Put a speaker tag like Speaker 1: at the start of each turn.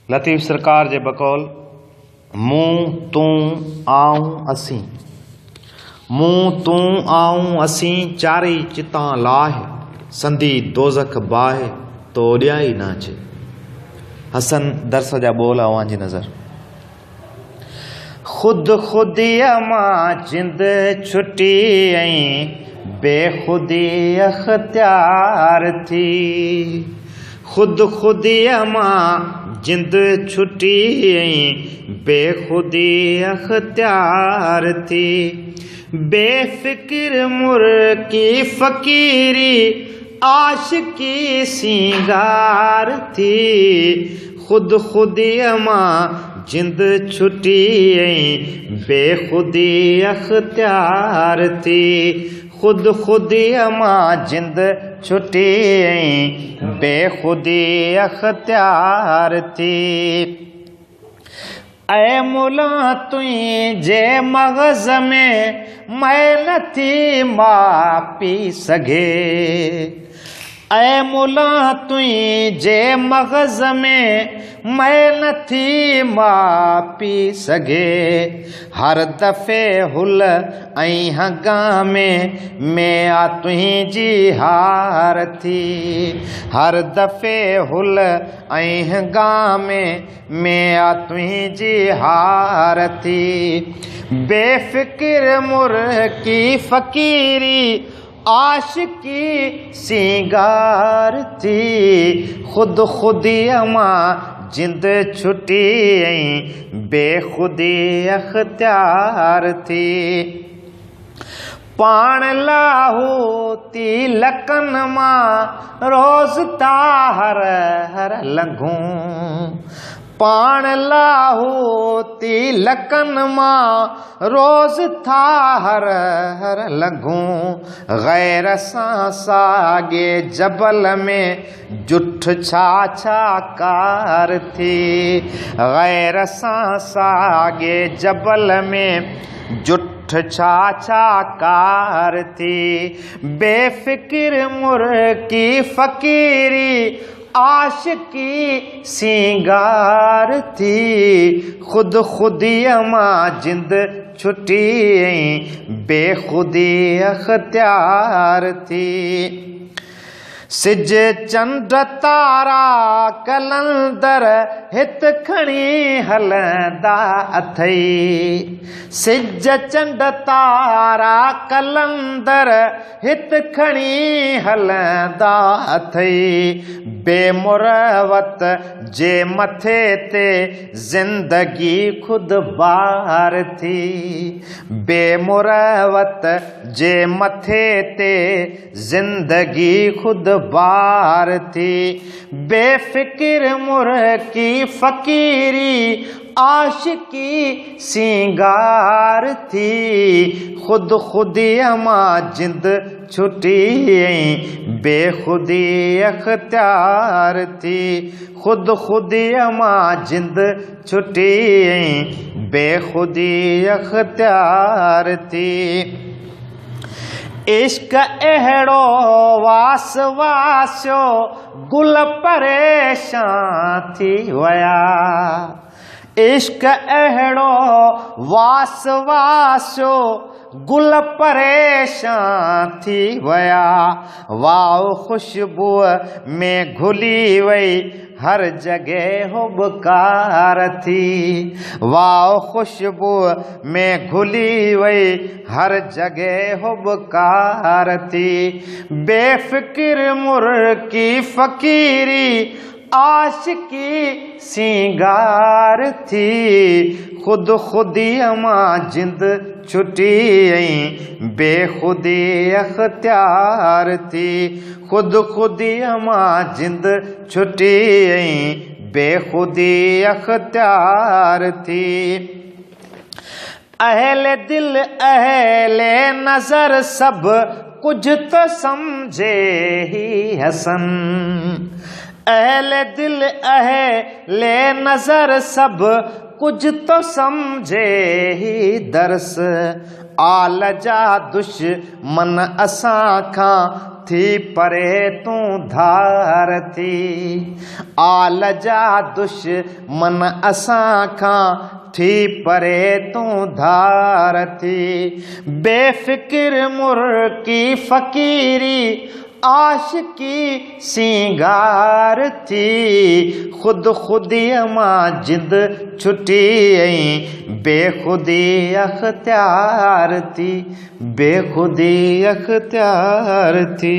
Speaker 1: लतीफ़ सरकार जे बकौल मूं तूं आऊं असीं, मूं तूं आऊं असीं चारई चितां लाहे, संधी दोज़ख बाहे तो ओॾियाई न अचे। हसन दर्स जा बोल अवां जी नज़र। खुद खुदीअ मां जिंद छुटी ऐं बेखुदी अख्तियार थी, खुद खुदीअ मां जिंद छुटी ऐं बेखुदी अख्तियार थी, बेफिक्र मुर्की फ़कीरी आशिकी सिंगार थी, खुद खुदीअ मां जिंद छुटी ऐं बेखुदी अख्तियार थी, खुद खुदीअ मां जिंद छुटी ऐं बेखुदी अख्तियार थी। ऐ मुला तुंहिंजे मग़ज़ में मैं नथी मापी सघे, ऐ मुला तुंहिंजे मग़ज़ में मैं नथी मापी सघे, हर दफ़े हुल ऐं हंगामे में आ तुंहिंजी हार थी, हर दफ़े हुल ऐं हंगामे में आ तुंहिंजी हार थी, बेफ़िक्र मुर्की फ़कीरी आशिकी सिंगार थी, खुद खुदीअ मां जिंद छुटी ऐं बेखुदी अख्तियार थी, पाण लाहूती लकन मां रोज़ था हर हर लंघूं, पाण लाहूती लकन मां रोज़ था हर हर लंघूं, गैर सां साॻे जबल में जुठ छा छा कार थी, गैर सां साॻे जबल में जुठ छा छा कार थी, बेफिक्र मुर्की फ़कीरी आशिकी सिंगार थी, खुद खुदीअ मां जिंद छुटी ऐं बेखुदी अख्तियार थी, सिज चंड तारा कलंदर हित खणी हलंदा अथई, सिज चंड तारा कलंदर हित खणी हलंदा अथई, बेमुरवत जे मथे ते ज़िंदगी खुद बार थी, बेमुरवत जे मथे ते ज़िंदगी खुद बार थी, बेफिक्र मुर्की फ़कीरी आशिकी सिंगार थी, खुद खुदीअ मां जिंद छुटी ऐं बेखुदी अख्तियार थी, खुद खुदीअ मां जिंद छुटी ऐं बेखुदी अख्तियार थी। इश्क अहिड़ो वास वासियो गुल परेशान थी विया, इश्क अहिड़ो वास वासियो गुल परेशान थी विया, वाओ ख़ुशबूअ में घुली वई हर जगह हुबकार थी, वाओ ख़ुशबूअ में घुली वई हर जगह हुबकार थी, बेफिक्र मुर्की फ़कीरी आशिकी सिंगार थी, खुद खुदीअ मां जिंद छुटी ऐं बेखुदी अख्तियार थी, खुद खुदीअ मां जिंद छुटी ऐं बेखुदी अख्तियार थी। अहले दिल अहले नज़र सब कुछ तो समझे ही हसन, अहले दिल अहले नज़र सब कुछ तो समझे ही दर्स, आल जा दुश्मन असां खां थी परे तू धार थी। आल जा दुश्मन असां खां थी परे तू धार थी। बेफिक्र मुर्की फ़कीरी आशिकी सिंगार थी। खुदीअ मां जिद छुटी ऐं बेखुदी अख्तियार थी। बेखुदी अख्तियार थी।